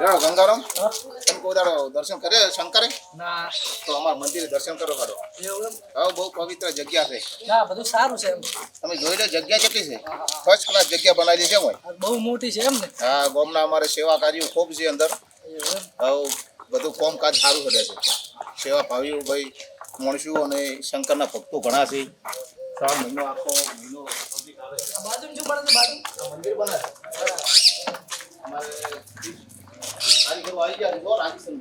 હેરો ગંગારામ તમે કોઈ દાડો દર્શન કરે શંકરે ના તો અમાર મંદિરે દર્શન કરો કરો. એવું હા બહુ પવિત્ર જગ્યા છે. ના બધું સારું છે એમ તમે જોઈ લો જગ્યા કેટલી છે. ફર્સ્ટ ક્લાસ જગ્યા બનાવેલી છે હોય. બહુ મોટી છે એમ ને હા ગામના અમારે સેવા કાર્યો ખૂબ છે અંદર. એવું હવે બધું કામકાજ સારું કરે છે. સેવા ભાવીઓ ભાઈ માણસો અને શંકરના ભક્તો ઘણા છે. 3 મહિનો આખો મહિનો બાજુ શું પડે છે બાજુ મંદિર બને છે. અમારે કારીગરો આવી ગયા છે રાજસ્થાન.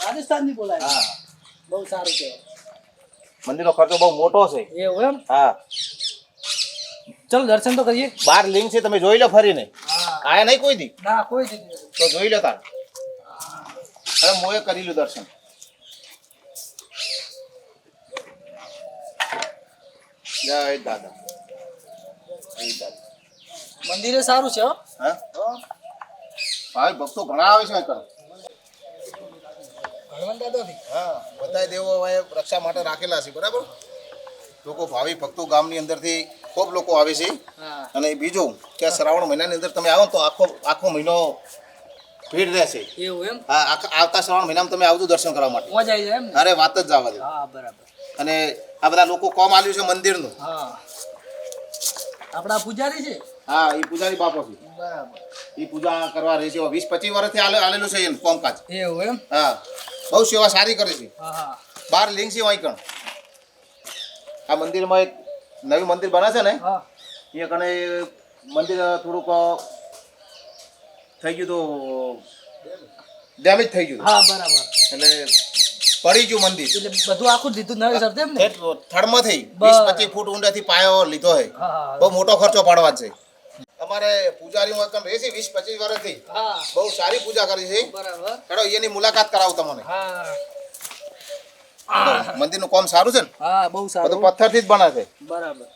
રાજસ્થાન ની બોલાય હા બહુ સારું છે મંદિરનો ખર્ચો બહુ મોટો છે. એવું એમ હા ચલો દર્શન તો કરીએ 12 લિંગ છે તમે જોઈ લો ફરીને. હા આયા નહીં કોઈ દી ના કોઈ જગ્યાએ તો જોઈ લો તાર. હવે મોએ કરી લ્યું દર્શન. જય દાદા જય દાદા. મંદિરે સારું છે હો હા ભાઈ ભક્તો ઘણા આવે છે અહીં. હનુમાન દાદાથી હા બધા દેવો હવે રક્ષા માટે રાખેલા છે બરાબર. લોકો ભાવિ ભક્તો ગામની અંદરથી ખૂબ લોકો આવે છે. હા અને બીજું કે શ્રાવણ મહિનાની અંદર તમે આવો ને તો આખો મહિનો ભીડ રહેશે. એવું એમ હા આવતા શ્રાવણ મહિનામાં તમે આવજો દર્શન કરવા માટે. મજા આવી જાય એમ ને અરે વાત જ જવા દે. હા બરાબર અને આ બધા લોકો કોમ આલ્યું છે મંદિરનું. હા આપણા પૂજારી છે હા એ પૂજારી બાપો છે. બરાબર એ પૂજા કરવા રહે છે 20-25 વર્ષથી આલેલું છે એનું કામકાજ. એવું એમ હા બહુ સેવા સારી કરે છે. હા હા 12 લિંગ છે અહીં કણ. આ મંદિરમાં એક નવું મંદિર બને છે ને હા એ કણે મંદિર થોડુંક થઈ ગયું તો ડેમેજ થઈ ગયું હા બરાબર એટલે પડી ગયું મંદિર. એટલે બધું આખું દીધું નવી સર તેમ ને થડમાં થઈ બરાબર. 20-25 ફૂટ ઊંડાથી પાયો લીધો છે. હા બહુ મોટો ખર્ચો પાડવા છે. અમારે પૂજારીમાં કણ રહે છે 20-25 વર્ષથી. હા બહુ સારી પૂજા કરી છે. બરાબર હેડો એની મુલાકાત કરાવું તમને. હા મંદિરનું કામ સારું છે ને હા બહુ બધું સારું પથ્થરથી જ બને છે. બરાબર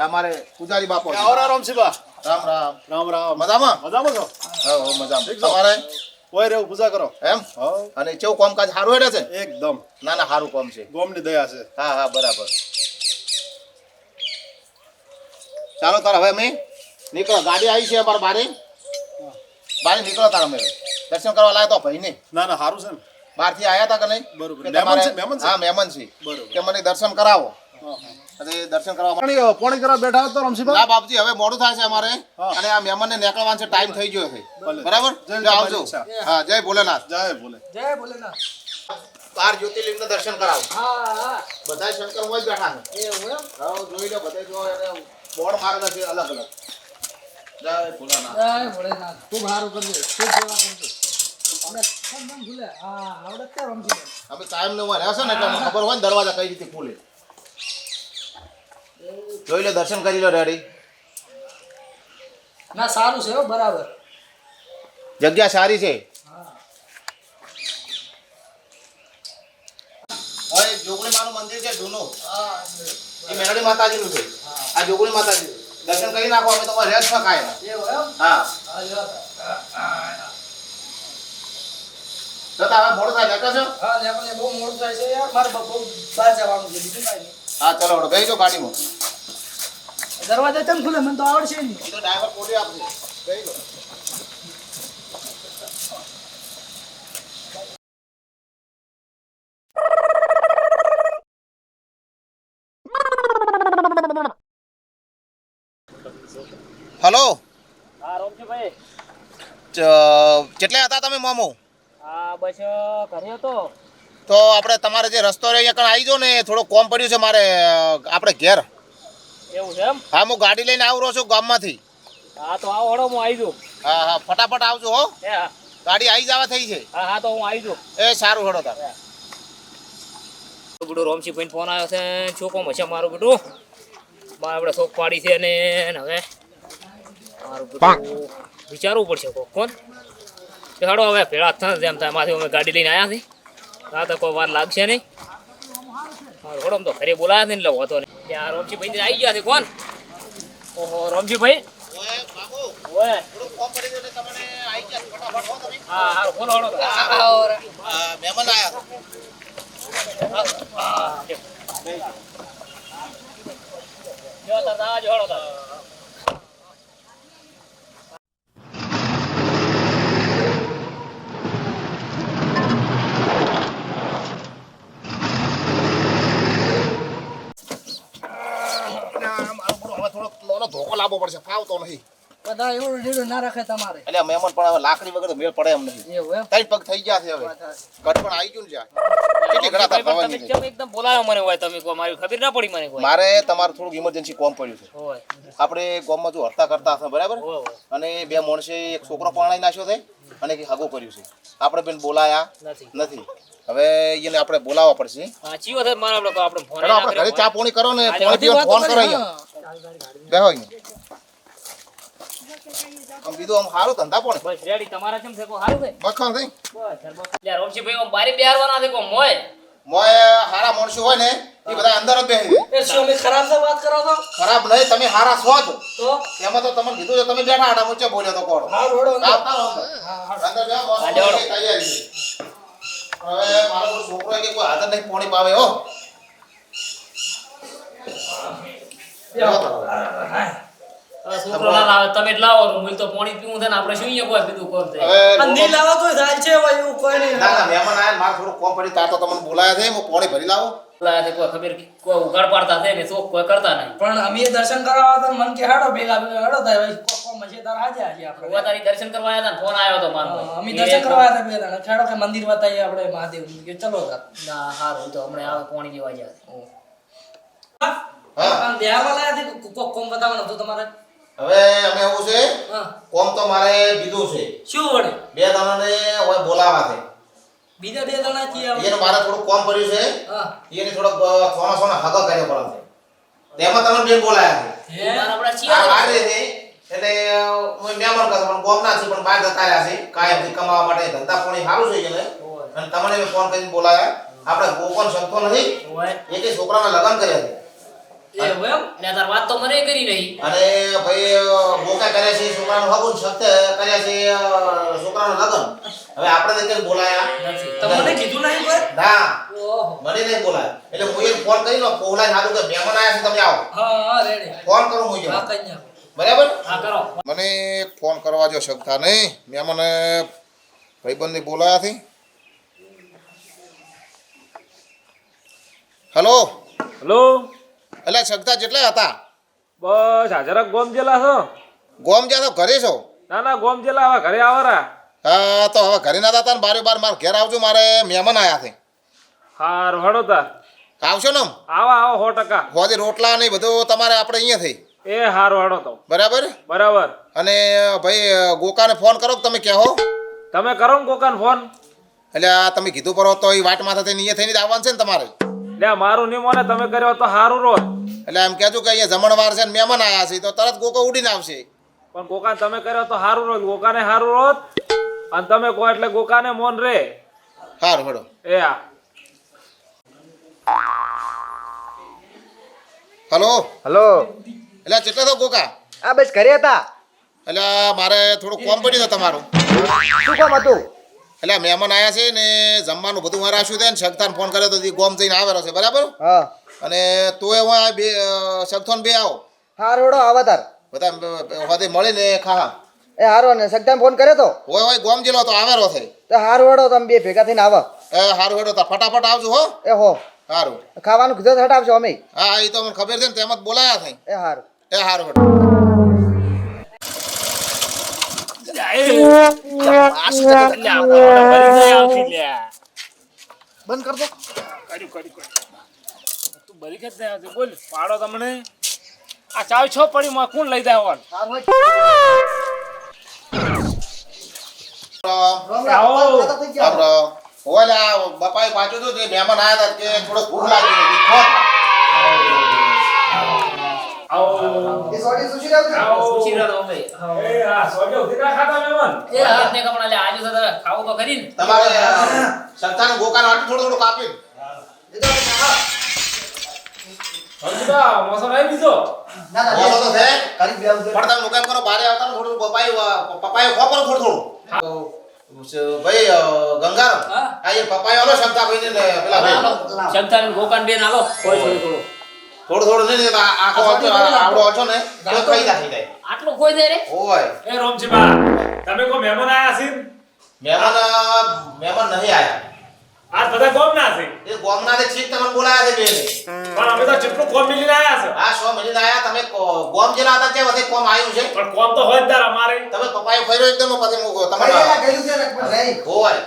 અમારે પૂજારી બાપો છે. રામ શિવા રામ રામ રામ રામ મજામાં. મજામાં છો હા મજામાં. તમારે કોઈ રેવું પૂજા કરો એમ હા અને કેવું કામકાજ સારું હેડે છે. એકદમ ના ના સારું કામ છે. ગોમની દયા છે હા હા બરાબર. ચાલો તાર હવે અમે નીકળો. ગાડી આવી છે અમારે બારે નીકળો તાર અમે દર્શન કરવા લાયા તો ભાઈ ને ના ના સારું છે ને બહારથી આવ્યા હતા કે નહીં. બરોબર. કે મહેમાન તમારે- છે, મહેમાન છે? હા મહેમાન છે. બરોબર. કે મને દર્શન કરાવો. હા, હા. અને દર્શન કરવા પોણી કરવા બેઠા હતો રમશીભાઈ ના બાપજી હવે મોડું થાય છે અમારે. હા. અને આ મહેમાનને નીકળવાનો છે ટાઈમ થઈ ગયો છે ભલે. બરાબર. જય જો આવજો. ઈચ્છા. હા જય ભોલેનાથ. જય બોલે જય ભોલેનાથ 12 જ્યોતિર્લિંગના દર્શન કરાવો. હા હા બધા શંકર હોય જ બેઠા છે. એવું એમ હા જોઈ લો બધા જો એને બોર્ડ મારેલા છે અલગ અલગ. જય ભોલેનાથ. જય ભોલેનાથ ખૂબ સારું કરજો ખૂબ સેવા કરજો આપણે એકદમ ભૂલે હા આવડે કે રમજી અમે કાયમ નો રહેશે ને એટલે અમને ખબર હોય ને દરવાજા કઈ રીતે ખુલે. જોઈ લો દર્શન કરી લો રેડી. ના સારું છે હો બરાબર જગ્યા સારી છે. હા હવે જોગણી માનું મંદિર છે જૂનું. હા એ મેરડી માતાજીનું છે. આ જોગણી માતાજી દર્શન કરી નાખો અમે તમારે રેસ પકાય. એવું એમ હા હા લ્યો. તો હવે મોડું થાય લેતા છો. હા લેપને બહુ મોડું થાય છે યાર મારે બહુ બહાર જવાનું છે બીજું કાંઈ નહીં હા ચલો વડો બેસજો ગાડીમાં. દરવાજા કેમ ખુલે મને તો આવડશે નહીં એ તો ડ્રાઈવર ખોલી આપશે. બેસજો. હલો હા રોમજીભાઈ કેટલા હતા તમે મામો. હા બસ ઘરે હતો તો આપણે તમારે જે રસ્તો રહે અહીંયા કણ આવી જાઓ ને થોડો કોમ પડ્યું છે મારે આપણે ઘેર. એવું છે એમ હા હું ગાડી લઈને આવું રહ્યો છું ગામમાંથી. હા તો આવો હળો હું આવી જાઉં હા હા ફટાફટ આવજો હો. હે હા ગાડી આવી જવા થઈ છે. હા હા તો હું આવી જાઉં એ સારું હેડો તાર. બેટું રોમજીભાઈ ફોન આવ્યો છે શું કોમ હશે મારું બેટું મારે આપણે શોખ પાડી છે અને હવે મારું બેટું વિચારવું પડશે કોણ કે હળો હવે ભેળા થાય જેમ થાય એમાંથી અમે ગાડી લઈને આવ્યા છીએ હા તો કોઈ વાર લાગશે નહીં મારું હળો તો ઘરે બોલાયા છે ને એટલે હોતો નહીં ત્યાં રોમજીભાઈ આવી ગયા છે કોણ ઓહો રોમજીભાઈ ઓય બાબુ ઓય થોડું કોમ પડી ગયું એટલે તમને આવી ગયા ફટાફટ હો તમે. હા હા બોલો હળો મહેમાન આયા. જો તાર જો હળો તાર લાવવો પડશે ફાવતો નહીં બધા એવું લીડું ના રાખે તમારે એટલે મહેમાન પણ હવે લાકડી વગર તો મેળ પડે એમ નહીં એવું એમ ત્રણ પગ થઈ ગયા છે હવે કટ પણ આવી ગયું ને જ્યાં કેટલી ઘણા તાર તમે ભવાની કેમ એકદમ બોલાયો મને હોય તમે કહો મારી ખબર ના પડી મને કોઈ મારે તમારું થોડુંક ઇમરજન્સી કોમ પડ્યું છે હોય આપણે ગામમાં જો હરતા કરતા હતા બરાબર હોય હોય. અને બે માણસે એક છોકરો પરણાઈ નાખ્યો છે અને એક હગો કર્યું છે આપણે બેન બોલાયા નથી નથી હવે એને આપણે બોલાવવા પડશે સાચી વાત છે, મારે આપણે ફોન ચાલો આપણે ઘરે ચા પોણી કરો ને પોણી પીવા ફોન કરો અહીંયા બેહો અહીંયા આમ બીજું આમ સારું ધંધા પણ બસ રેડી તમારા કેમ છે કો સારું છે બખા થઈ યાર રોમશીભાઈ આમ બારી બેહારવાના છે કો મોય મોય હારા માણસો હોય ને એ બધા અંદર જ બેસી જાય એ શું અમે ખરાબ સે વાત કરો છો ખરાબ નહીં તમે હારા છો જ તો એમાં તો તમને કીધું છે તમે બેઠા આડા મૂચે બોલ્યો તો કોણ હા રોડો આવતા રહો અંદર બેહો, બોસ, હા, જવાડો. તૈયારી છે હવે મારો કોઈ છોકરો કે કોઈ હાથર નહીં પાણી પાવે હો છોકરો ના લાવે તમે જ લાવો હું તો પાણી પીવું છે ને આપણે શું અહીંયા કોઈ પીધું કોમ છે હવે નહીં લાવો તો થાય છે ભાઈ એવું કોઈ નહીં ના ના મહેમાન આયા ને મારે થોડું કોમ પડી તાર તો તમને બોલાયા છે હું પાણી ભરી લાવું લાવે છે કોઈ ખબર કોઈ ઉગાડ પાડતા છે ને શોખ કોઈ કરતા નહીં પણ અમે દર્શન કરવા હતા મન કે હાડો ભેગા ભેગા હાડો થાય ભાઈ કોકો મજેદાર આજે આજે આપણે હું તારી દર્શન કરવા આવ્યા હતા ને ફોન આવ્યો હતો મારો અમે દર્શન કરવા હતા બે જણા ખેડો કે મંદિર બતાવીએ આપણે મહાદેવ કે ચલો તાર ના હારું તો હમણાં આવે પાણી લેવા જાય હા આમ દેહાવા લાયા છે કોક કોમ બતાવવાનો તો તમારે હવે અમે એવું છે હા કોમ તો મારે બીજું છે શું વડે બે જણાને હવે બોલાવા છે બીજા બે જણા છીએ આપણે. એને મારે થોડું કોમ કર્યું છે હા એને થોડોક સોના સોના હગો કર્યો પડે છે તેમાં તમે બેન બોલાયા છે હે આપણે છીએ આ બહાર રહે છે એટલે હું મહેમાન કરતો પણ કોમ ના છે પણ બહાર જતા રહ્યા છે કાયમથી કમાવા માટે ધંધા પાણી સારું છે એને અને તમને મેં ફોન કરીને બોલાયા આપણે ગોપન શકતો નથી હોય એકે છોકરાના લગ્ન કર્યા છે એવું એમ ને તાર વાત તો મને કરી નહીં અને ભાઈ બોકા કર્યા છે છોકરાનું હગું સખ્ત કર્યા છે છોકરાનું લગ્ન હવે આપણે તો બોલાયા નથી તમને કીધું નહીં કોઈ ના ઓહો મને નહીં બોલાય એટલે હું એને ફોન કરીને બોલાય સારું કે મહેમાન આવ્યા છે તમે આવો હા હા રેડી ફોન કરું હું હા કઈ ના બરાબર હા કરો મને ફોન કરવા જો શકતા નહીં મહેમાને ભાઈબંધને બોલાયા છે હલો હેલો એટલે શકતા જેટલા હતા બસ હાજરા ગોમ જેલા છો ગોમ જ્યાં તો ઘરે છો ના ના ગોમ જેલા હવે ઘરે આવરા હા તો હવે ઘરે ના હતા ને બારે બાર મારે ઘેર આવજો મારે મહેમાન આવ્યા છે હાર હડો તાર આવશો ને આમ? આવો આવો 100%. હોજે રોટલા ને બધું તમારે આપણે અહીંયા થઈ એ હારો હડો તો બરાબર બરાબર અને ભાઈ ગોકાને ફોન કરો કે તમે કહો તમે કરો ને કોકાને ફોન એટલે આ તમે કીધું પરો તો એ વાટ માથે અહીંયા થઈને જ આવવાનું છે ને તમારે લે મારું નિયમ ને તમે કર્યો તો હારું રોત એટલે એમ કહેજો કે અહીંયા જમણવાર છે ને મહેમાન આવ્યા છે તો તરત ગોકો ઉડીને આવશે પણ કોકાને તમે કર્યો તો હારું રોત ગોકાને હારું રોત અને તમે કહો એટલે ગોકાને મોન રે સારું હેડો એ આ હલો હલો એટલે કેટલા તો ગોકા આ બસ ઘરે હતા એટલે મારે થોડું કોમ પડ્યું છે તમારું શું કામ હતું એટલે મહેમાન આવ્યા છે ને જમવાનું બધું મારે શું થાય ને સગતાને ફોન કર્યો તો એ ગોમ જઈને આવેલો છે બરાબર હા અને તું એ બે સગથોન બે આવો હારો હડો આવા તાર બધા હોદે મળીને ખા એ હારો ને સગતાને ફોન કર્યો તો હોય હોય ગોમ જિલ્લો તો આવેલો છે તો હારો હડો તમે બે ભેગા થઈને આવો એ સારું હેડો તો ફટાફટ આવજો હો એ હો સારું ખાવાનું કીધું તો હટાવશો અમે હા એ તો મને ખબર છે ને તેમ જ બોલાયા છે એ હારું એ સારું હેડો બંધ કર દો તું બરી કે બોલ પાડો તમને આ ચાવ છો પડી માં કોણ લઈ જાય આવો રામ રામ ઓલા બાપાએ પાછું તો જે મહેમાન આવ્યા હતા કે થોડો ભૂખ લાગી હતી ખો. આવો એ સોડી સુશી રાવ આવો પૂછી રહ્યો તો ભાઈ એ આ સોજો ઉધીના ખાતા મહેમાન એ હાથને કપડા લે આજુ તો ખાવું તો ખરી ને તમારે સંતાન ગોકાનો આટલું થોડું થોડું કાપી હંસા મોસમ આવી બીજો ના ના બોલો તો છે કરી બે આવજો પણ તમે લોકો એમ કરો બારે આવતા ને થોડું પપાયું ખોપર થોડું થોડું ભાઈ ગંગારામ હા. આ એ પપાયો આલો શકતા ભાઈ ને પેલા ભાઈ શંકર ગોકાન બેન આલો કોઈ થોડું થોડું થોડું થોડું નહીં આખો આવડો ઓછો ને તો ખાઈ જાય આટલું કોઈ દે રે ઓય એ રોમજીબા તમે કો મહેમાન આયા છે મહેમાન નહીં આયા આજ બધા કોમ ના છે એ ગોમના ને છીક તમને બોલાયા છે બેને પણ અમે તો જેટલું કોમ મિલીને આયા છે આ 100 મિનિટ આયા તમે ગોમ જેલા હતા તે વખતે કોમ આવ્યું છે પણ કોમ તો હોય જ તાર અમારે તમે પપાયો ફર્યો એકદમ પછી મૂકો ભાઈ તમારે એલા ગયું છે ને પણ રહી. હોય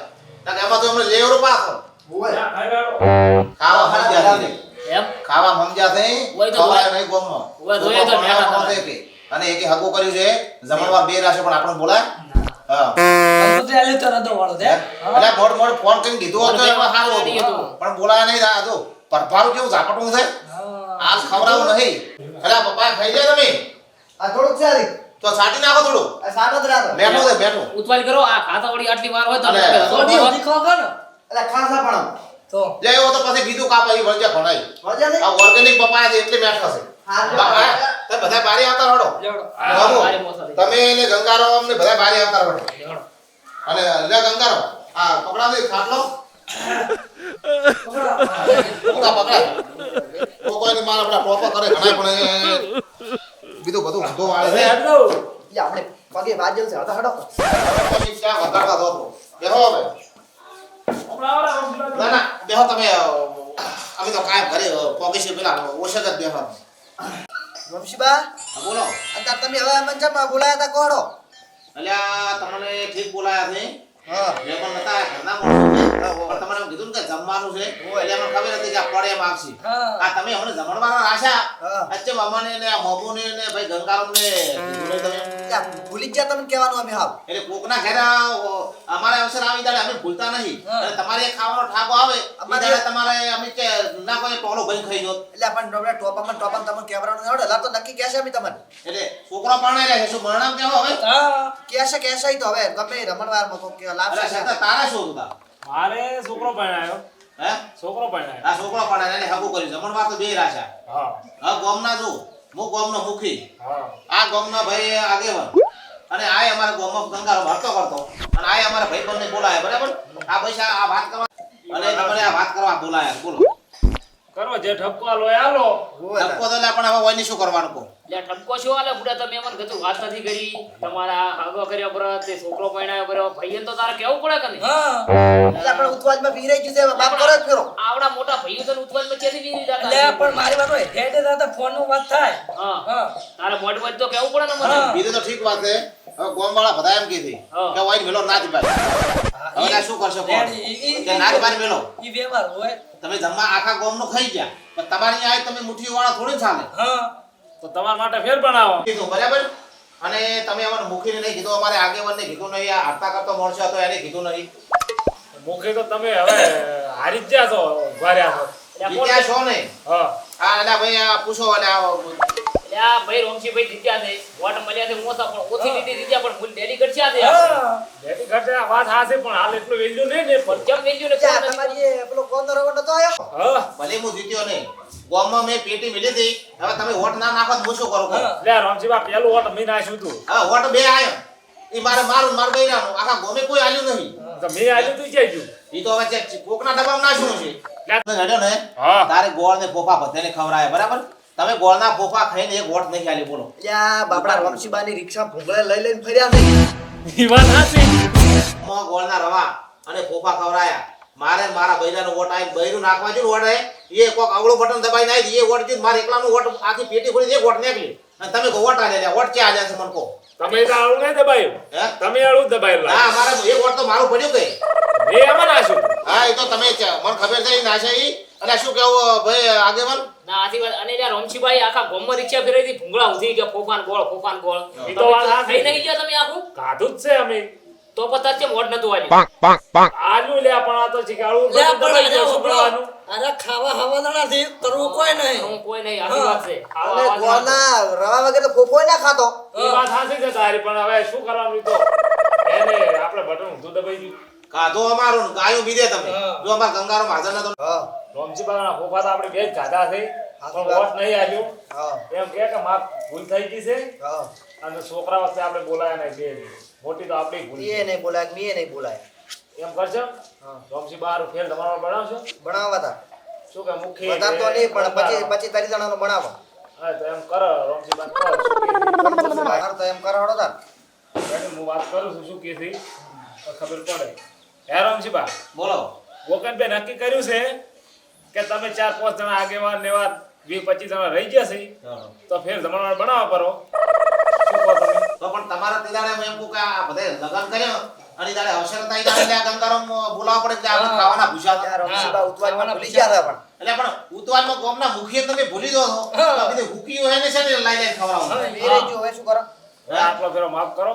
ના એમાં તો અમને લેવરો પાછો ઓય. ના, ખાઈ લેવાનો. ખાવા સમજ્યા છે એમ ખાવા સમજ્યા છે હોય તો ખવાય નહીં ગોમમાં હોય તો એ તો મેઠા કોમ છે કે અને એકે હગું કર્યું છે જમણવાર બે રાશે પણ આપણે બોલાય હા કંકોત્રી આલી તો રદો વાળો છે એટલે મોડ ફોન કરીને કીધું હોત તો એમાં સારું હતું હતું. પણ બોલાય નહીં રહ્યા તો પરભારું કેવું ઝાપટું છે હાલ ખવડાવું નહીં એટલે પપ્પા ખાઈ જાય તમે આ થોડુંક છે આલી. તો છાંટી નાખો થોડું આ સાનો જ રાખો. બેઠું છે બેઠું ઉતવાલ કરો આ ખાતા વળી આટલી વાર હોય તો અરે, થોડી હોતી ખાવ ને એટલે ખાસા પણ તો લે એવો તો પછી બીજું કાપ આવી વળજે ભણાય મજા નહીં. આ ઓર્ગેનિક પપાયા છે એટલે મેઠા છે હા, બાપા, તમે બધા બારી આવતા રડો લેવડો બાબુ, બારી મોસા થઈ. તમે ને ગંગારામ ને બધા બારી આવતા રડો લેવડો. અને લે ગંગારામ આ પકડા દે ખાટલો પકડા પકડા તો કોઈ મારા આપણા ટોપા કરે ઘણા પણ બીજું બધું ઊંધો વાળે છે ઈ આપણે પગે વાજ્યું છે હડો હડો. તમે ક્યાં વધારતા છો તો બેહો હવે ના ના બેહો તમે અમે તો કાંઈ ઘરે પોગી છે પેલા ઓછક જ બેહો વંશીબા હા, બોલો અંતર તમે હવે મને જમ બોલાયા તા કોડો. અલ્યા તમને ઠીક બોલાયા છે હા. મેં પણ નતા ઘરના માણસો છે. પણ તમને એમ કીધું ને કે જમવાનું છે એટલે અમને ખબર હતી કે આ પડે એમ આવશે હા. આ તમે અમને જમણવાના રાશા હા. અચ્છે મામાને ને આ મોબુને ને ભાઈ ગંગારામને કીધું નહીં તમે ત્યાં ભૂલી જ ગયા તમને કહેવાનું અમે હાવ. એટલે કોકના ઘરે અમારે અવસર આવી દાડે અમે ભૂલતા નહીં હા. અને તમારે એક ખાવાનો ઠાકો આવે ઈ અમારે- દાડે તમારે અમે કે ના કોઈ ટોલો ભાઈ ખાઈ જોત એટલે પણ ડોબરા ટોપામાં તમને કહેવાનું આવડે લા તો નક્કી કહેશે અમે તમને એટલે છોકરો પરણાઈ રહ્યા છે શું મરણામ કેવો હવે હા કહેશે ઈ તો હવે ગમે એ રમણવારમાં કોક કે અરે લાવશે શંકર, તારા શું હતા મારે છોકરો પરણાયો હે છોકરો પરણાયો આ છોકરો પરણાય એને હગું કર્યું જમણવાર તો બે રાશા હા હા ગોમના જો હું ગોમનો મુખી હા આ ગોમના ભાઈ આગેવાન અને આ અમારા ગોમમાં ગંગારો ભરતો કરતો અને આ અમારા ભાઈ બંને બોલાયા બરાબર આ પૈસા આ વાત કરવા અને તમને આ વાત કરવા બોલાયા બોલો કરો જે ઠપકો આલો એ આલો ધક્કો તો લે પણ હવે હોય શું કરવાનું કહો લે ઠપકો શું આલે બુડા તમે મને કીધું વાત નથી કરી તમારા હાગો કર્યો બરો તે છોકરો પરણાયો બરો ભાઈને તો તારે કેવું પડે કે નહીં હા એટલે આપણે ઉતવાજમાં વીરાઈ ગયું છે હવે બાપ કરો જ ફેરો. આવડા મોટા ભાઈઓ તને ઉતવાલમાં ચેથી વીરી એટલે જાતા પણ મારી વાત હોય હેડે દાદા ફોન નું વાત થાય હા હા તારે મોટ મોટ તો કેવું પડે ને મને હા. બીજું તો ઠીક વાત છે હવે ગોમવાળા બધા એમ કીધી હા. કે વાઈન મેલો નાચ પાડી હવે આ શું કરશો કોણ કે નાચ પાડી મેલો ઈ વ્યવહાર હોય તમે જમવા આખા ગોમનું ખાઈ ગયા પણ તમારી આ તમે મુઠ્ઠી વાળા થોડી ચાલે હા તો તમારા માટે ફેર બનાવો કીધું બરાબર અને તમે અમને મુખીને નહીં કીધું અમારે આગેવાનને કીધું નહીં આ હડતા કરતો મોરસો હતો એને કીધું નહીં મુખે તો તમે હવે હારી જ ગયા છો ભર્યા છો જીત્યા છો ને હા આ એલા ભાઈ આ પૂછો અને આ એટલે આ ભાઈ રોમશીભાઈ જીત્યા છે વોટ મળ્યા છે ઓછા પણ ઓછી લીધી જીત્યા પણ મૂલ ડેલી ઘટશે છે હા બેટી ઘટે આ વાત હાશે પણ હાલ એટલું વેલ્યુ નહીં ને પણ કેમ વેલ્યુ ને ત્યાં તમારી એ પેલો કોંદો રવો નતો આયો. હા ભલે હું જીત્યો નહીં ગોમમાં મેં પેટી મિલી હતી હવે તમે વોટ ના નાખો તો હું શું કરું કહો? હા. લે રામજીબા પેલું વોટ મેં નાખ્યું તું હવે વોટ બે આયો એ મારે મારું માર બૈરાનું આખા ગોમે કોઈ આલ્યું નહીં તો મેં આલ્યું તું ક્યાં ગયું ઈ તો હવે કોકના ડબ્બામાં નાખ્યું છે લે. હેડ્યો ને હા તારે ગોળ ને ફોફા બધાને ખવડાય બરાબર તમે ગોળના ફોફા ખાઈને એક વોટ નહીં આલી બોલો એટલે આ બાપડા રમશીબાની રિક્ષા ભૂંગળે લઈને ફર્યા છે. ઈ વાત હાચી માં ગોળના રવા અને ફોફા ખવડાયા મારે ને મારા બૈરાનો વોટ આવી બૈરું નાખવા જો વોટ હે એ કોક અવળું બટન દબાઈ નાખી એ વોટ જીત મારે એકલાનો વોટ આખી પેટી ખોલી એક વોટ નીકળી અને તમે કહો વોટ આલે વોટ ક્યાં આલ્યા છે મને કહો તમે તો આળું નહીં દબાયું હે તમે આળું દબાયેલું ના મારે એક વોટ તો મારું પડ્યું કે મેં એમાં નાખ્યું તું. હા એ તો તમે મને ખબર છે ના છે ઈ અને શું કેવું ભાઈ આગેવાન ના આથી વાત અને ત્યાં રોમશીભાઈ આખા ગામમાં રિક્ષા ફેરવી હતી ભૂંગળા ઉધી કે ફોફાન ગોળ ફોફાન ગોળ ઈ તો વાત હાચી. ખાઈ નહીં ગયા તમે આખું કાઢું જ છે અમે તો પતા છે મોઢ નતું આલ્યું આલુ લે પણ આ તો શીખાડું લે બધું દબાઈ પણ ગયું, શું કરવાનું? અરે ખાવા હવાના નથી કરવું કોઈ નહીં હું કોઈ નહીં આખી વાત છે આવા અને વાત ના. ગોળના રવા વગર તો ફોફોય ના ખાતો. ઈ વાત હાચી છે તારી પણ હવે શું કરવાનું ઈ તો એને આપણે બટન ઊંધું દબાઈ ગયું કાધો અમારું ને ગાયું બીજે તમે હા. જો અમાર ગંગારો માધર નતો હા રોમજીબાના ફોફા તો આપણે બે જ ખાધા છે પણ વોટ નહીં આલ્યું હા એમ કે માર ભૂલ થઈ ગઈ છે હા અને છોકરા વચ્ચે આપણે બોલાયા નહીં બે મોટી તો આપણી ભૂલ એ નહીં બોલાય મીએ નહીં બોલાય. એમ કરશો હા. રોમજી બાર ફેર તમારો બનાવશો ભણાવવા તા શું કે મુખી વધારે તો નહીં પણ પછી તારી જણાનો ભણાવવા. હા તો એમ કરો રોમજી બાર કરો શું કે છે? બહાર તો એમ કરાવડો તાર. બેન, હું વાત કરું છું શું કે છે તો ખબર પડે હે રોમજી બા બોલો ગોકન બે નક્કી કર્યું છે કે તમે 4-5 જણા આગેવાન નેવા 20-25 જણા રહી ગયા છે તો ફેર જમણવાર બનાવવા પરો શું કહો તમે તો પણ તમારા તેદાડે મેં એમ કહું કે આ બધે લગન કર્યો અને ઈ દાડે અવસર થાય ઈ દાડે આ ગંગારામ બોલાવવા પડે એટલે આપણે ખાવાના ભૂસા યાર રમશીબા ઉતવાજમાં ભૂલી ગયા હતા પણ એટલે પણ ઉતવાનમાં ગામના મુખીએ તમે ભૂલી દો છો તો કીધું હુકીઓ એને છે ને લાઈ લાઈ ખવડાવો વેરે જો હવે શું કરો આટલો ફેરો માફ કરો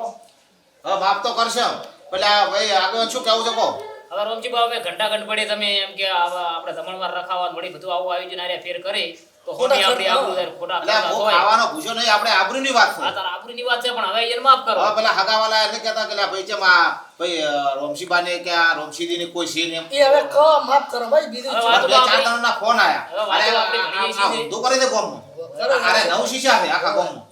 હવે માફ તો કરશે પેલા ભાઈ આગળ શું કહેવું છે કહો હવે રોમજી બાબા અમે ઘંટા ઘંટ પડે તમે એમ કે આપણે જમણવાર રખાવા વળી બધું આવું આવી જઈને આર્યા ફેર કરે તો ખોટી આપણી આબરૂ જાય ખોટા એટલે ખર્ચા બહુ હોય. ખાવાનો ભૂસો નહીં આપણે આબરૂની વાત છે આ તારા આબરૂની વાત છે પણ હવે એને માફ કરો હવે પેલા હગાવાલા એને કહેતા કે લા ભાઈ છે માં ભાઈ રોમશીબાને કે આ રોમશીદીને કોઈ છે ને એમ એ હવે કહો માફ કરો ભાઈ બીજું હવે શું? વાત- બે ચાર જણાના ફોન હવે વાતો આપણે ઘણીએ છીએ. ઊંધું કરી દે ગામમાં અરે નવ શીશા છે આખા ગામમાં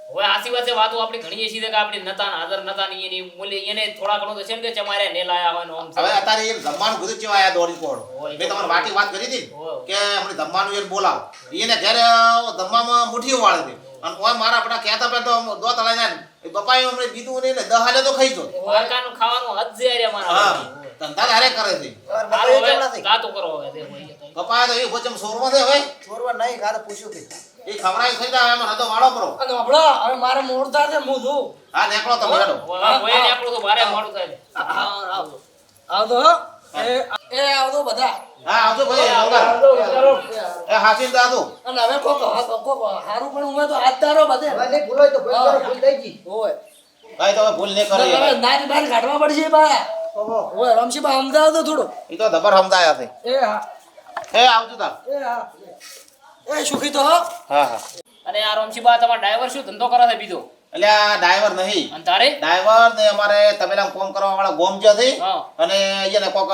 હવે આસી વાત છે વાતો આપણે ઘણીએ છીએ કે આપણે નતા ને હાજર નતા ને એની મૂલ્ય એને થોડા ઘણું તો છે ને કે ચમારે ને લાયા હોય ને આમ છે. હવે અત્યારે એ જમવાનું બધું કેવા આયા દોડી કોડ હોય. મેં તમારે વાટી વાત કરી હતી હોય. કે આપણે જમવાનું એને બોલાવ એને ઘરે જમવામાં મુઠ્ઠીઓ વાળે છે અને કોઈ મારા આપણા કહેતા પહેલા તો દો તળાઈ જાય ને બપાઈ અમને બીધું નહીં ને દહાલે તો ખાઈ જો વારકાનું ખાવાનું હદ છે યાર અમારા હા હોય. ધંધા હારે કરે છે હાલો હવે ગાતો કરો હવે તે હોય તો. કપાય તો એ વચમ સોરમાં છે હવે છોરવા નહીં ખાતે પૂછ્યું કે એ ખવડાવી થઈ જાય એમાં નતો વાળો કરો અને હમણો હવે મારે મોડતા છે હું જોઉં. હા નેકળો તમે હેડો હવે કોઈ ને આપણું તો ભારે મોડું થાય છે. આવતો હો. એ આવતો બધા હા આવજો ભાઈ એ હાસીન દાદુ અને હવે કોક હારું પણ હું તો હાથદારો બધે હવે નહીં ભૂલો હોય તો ભૂલ કરો ભૂલ થઈ ગઈ ઓય ભાઈ તમે ભૂલ નહીં કરી હવે નારી બાર કાઢવા પડશે બા ઓહો ઓય રમશીબા અમદાવાદ તો થોડું એ તો દબર સમજાયા છે એ હા એ આવજો તાર એ હા એ સુખી તો હો હા હા અને આ રોમશીબા તમારો ડ્રાઈવર શું ધંધો કરે છે બીજો એટલે આ ડ્રાઈવર નહીં અને તારે ડ્રાઈવર ને અમારે તબેલા કોમ કરવા વાળા ગોમ છે હા. અને એને કોક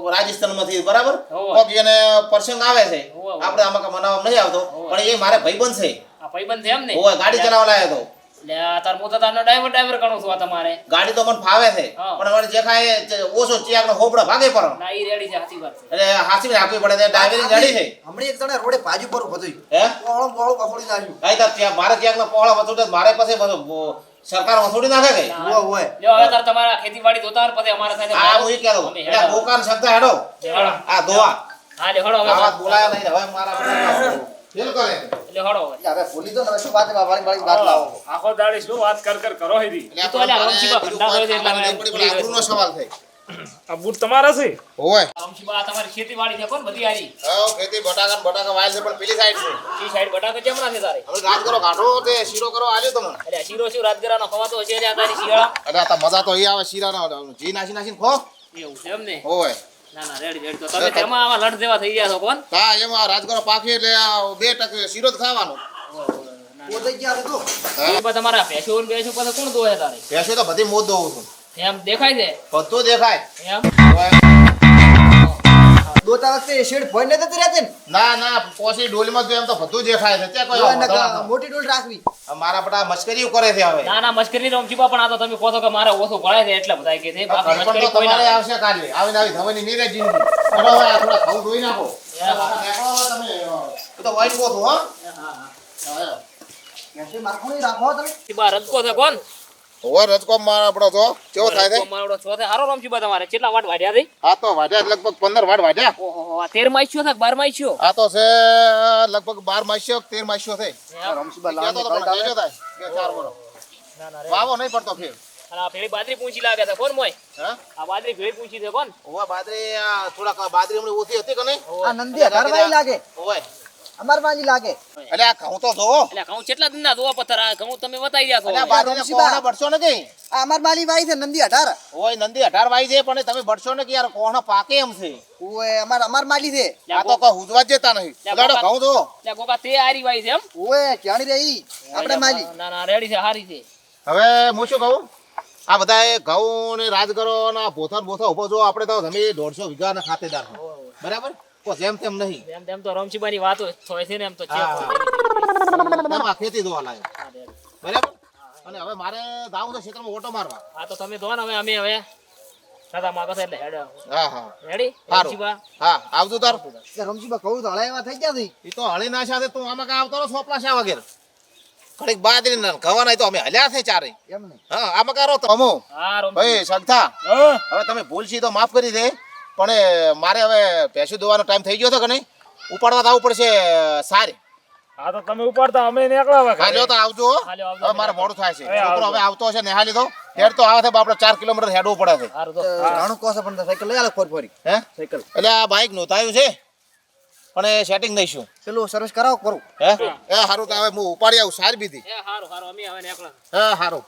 રાજસ્થાન માંથી બરાબર હોવે. કોક એને પ્રસંગ આવે છે હોવે, હોવે. આપણે આમાં મનાવવા નહીં આવતો પણ એ મારે ભાઈબંધ છે આ ભાઈબંધ છે એમ ને ઓય ગાડી ચલાવવા લાયો તો એટલે આ તાર મોટા તારનો ડ્રાઈવર ગણું છું આ તમારે ગાડી તો મને ફાવે છે હા. પણ મને જે ખાય ઓછો ચિયાકનો હોબળો ભાગે પર ના ઈ રેડી છે સાચી વાત છે એટલે હાસીને આપવી પડે છે ડ્રાઈવરી ગાડી છે હમણાં એક જણે રોડે ભાજી પર ઉભો થયું હે પોળો પોળો પકોડી નાખ્યું આઈ તાર ત્યાં મારે ચિયાકનો પહોળો વસોડે મારે પાસે સરકાર વસોડી નાખે કે ઓય ઓય લ્યો હવે તાર તમારા ખેતીવાડી જોતા હોય પછી અમારા સાથે આ હું ઈ કહેતો અમે એટલે હેડો. દુકાન શબ્દ હેડો હેડો. આ દોવા હા લે હળો હવે આવા બોલાયા નહીં હવે મારા બધા ફેલ કરે એટલે હળો હવે હવે ભૂલી તો ને હવે શું વાત વાળી વાળી વાત લાવો આખો દાડી શું વાત કર કરો હીરી એટલે તો એટલે રમશીબા ભંડાર હોય છે એટલે અમે પણ આબરૂનો સવાલ છે આ બૂટ તમારા છે ઓય રામશીબા તમારી ખેતીવાડી છે કોણ બધી હારી હા ખેતી બટાકા વાય છે પણ પેલી સાઈડ છે ઈ સાઈડ બટાકા કેમના છે તારે હવે રાત કરો કાઢો તે શીરો કરો આલ્યો તમને એટલે આ શીરો શું રાજગરાનો ખવાતો હશે એટલે આ તારી શિયાળા એટલે આ તો મજા તો અહીં આવે શીરાનો જી નાખીને ખો એવું છે એમ ને ઓય ના ના રેડી તો તમે તેમાં આવા લડ જેવા થઈ ગયા છો કોણ હા એમાં રાજગરો પાકી એટલે આ 2% શીરો જ ખાવાનો પોતે ગયા તો એ બધા તમારા ભેંસો ને બેસો પછી કોણ દોહે તારે ભેંસો તો બધી મોજ દઉં છું એમ દેખાય છે બધું દેખાય એમ દોતા વખતે શેડ ભોય નતો રહેતી ને ના ના પોસી ડોલીમાં તો એમ તો બધું દેખાય છે ત્યાં કોઈ ઓય વાંધો નકા નથી. મોટી ડોલ રાખવી મારા બધા મશ્કરીઓ કરે છે હવે ના ના મશ્કરી રમચીબા પણ આ તો તમે કહો છો કે મારે ઓછું ભણાય છે એટલે બધા કે છે બાકી ઘરપણ મશ્કરી તો કોઈ તમારે ના આવશે કાલે આવીને આવી ધવાની નીરે જિંદગી ચલો હવે આ થોડા ઘઉં ધોઈ નાખો નીકળો હવે તમે એ તો વાઈટ ગોતું હો કેસે માખણી રાખો તમે રમચીબા રજકો છે કોણ ઓવર રજકો માં આપણો તો કેવો થાય છે રજકો મારડો છો છે હારો રમચીબા તમારે કેટલા વાટ વાઢ્યા છે આ તો વાઢ્યા લગભગ 15 વાટ વાઢ્યા ઓહો આ 13 માં ઈચ્છ્યો છે 12 માં ઈચ્છ્યો આ તો છે લગભગ 12 માસ્યો 13 માસ્યો છે રમશીબા કહેતો લાવને તો પણ કળતા કહેજો થાય કે 4 વરો ના ના રે વાવો નહીં પડતો ફેર અને આ પેલી બાજરી પૂંછી લાગે છે કોણ મોય હા આ બાજરી ભેળી પૂંછી છે કોણ ઓવા બાદરી આ થોડાક બાદરી હમણાં ઓછી હતી કે નહીં આ નંદી અઢારવાળી લાગે ઓય અમાર બાજી લાગે એટલે આ ઘઉં તો જોવો એટલે ઘઉં કેટલા દિનના જોવા પથ્થર આ ઘઉં તમે બતાવી રહ્યા છો એટલે આ હવે. બાદરીને રમશીબા. કોણા બળશો નથી આ અમાર બાલી વાઈ છે નંદી 18 ઓય નંદી 18 વાઈ છે પણ તમે બળશો ને કે યાર કોણા પાકે એમ છે ઓય અમાર માલી છે આ તો કોઈ હુજવા જ જતા નહીં ઉગાડો ઘઉં જોવો એટલે ગોકા તે હારી વાઈ છે એમ ઓય જાણી રહી આપણે માલી ના ના રેડી છે હારી છે હવે હું શું કહું આ બધા ઘઉં ને રાજગરો ના ભોથા બોથા ઉભો જો આપણે તો તમે 150 વીઘા ના ખાતેદાર છો. બરાબર કોઈ જેમ તેમ નહીં એમ તેમ તો રમચીબાની વાતો થાય છે ને એમ તો છે હા. એમાં ખેતી જોવા લાગે બરાબર અને હવે મારે જાવું છે ક્ષેત્રમાં ઓટો મારવા આ તો તમે દો ને હવે દાદા માગો છે એટલે હેડ હા હા રેડી સારું. રમચીબા હા આવજો તાર કે રમજીબા કહું તો હળાઈવા થઈ ગયા છે એ તો હળી ના સાથે તું આમાં કાં આવતો રહો સોપલા શા વગેરે ઘડીક બાદરી ના ગવાના તો અમે હલ્યા છે ચારે એમ ને હા આમાં કારો તો અમો હા રમચી ભાઈ સંગથા હવે તમે ભૂલ છી તો માફ કરી દે પણ મારે હવે ભેંસું દોવાનો ટાઈમ થઈ ગયો છે કે નહીં ઉપાડવા તો આવવું પડશે સારી. હા તો તમે ઉપાડતા અમે નીકળ્યા હવે હા લ્યો તો આવજો હો. હાલો, આવજો. હવે મારે મોડું થાય છે હવે છોકરો આવજો. હવે આવતો હશે નેહાલી તો હેડ તો આવે છે આપણે 4 કિલોમીટર હેડવું પડે છે સારું તો ઘણું કોસે પણ સાયકલ લઈ આલો ફરી હે સાયકલ એટલે આ બાઇક નોંધાયું છે પણ એ સેટિંગ નહીં શું પેલું સર્વિસ કરાવો કરું હે એ સારું તો હવે હું ઉપાડી આવું સારી બીધી એ સારું સારું અમે હવે નીકળ્યા હા સારું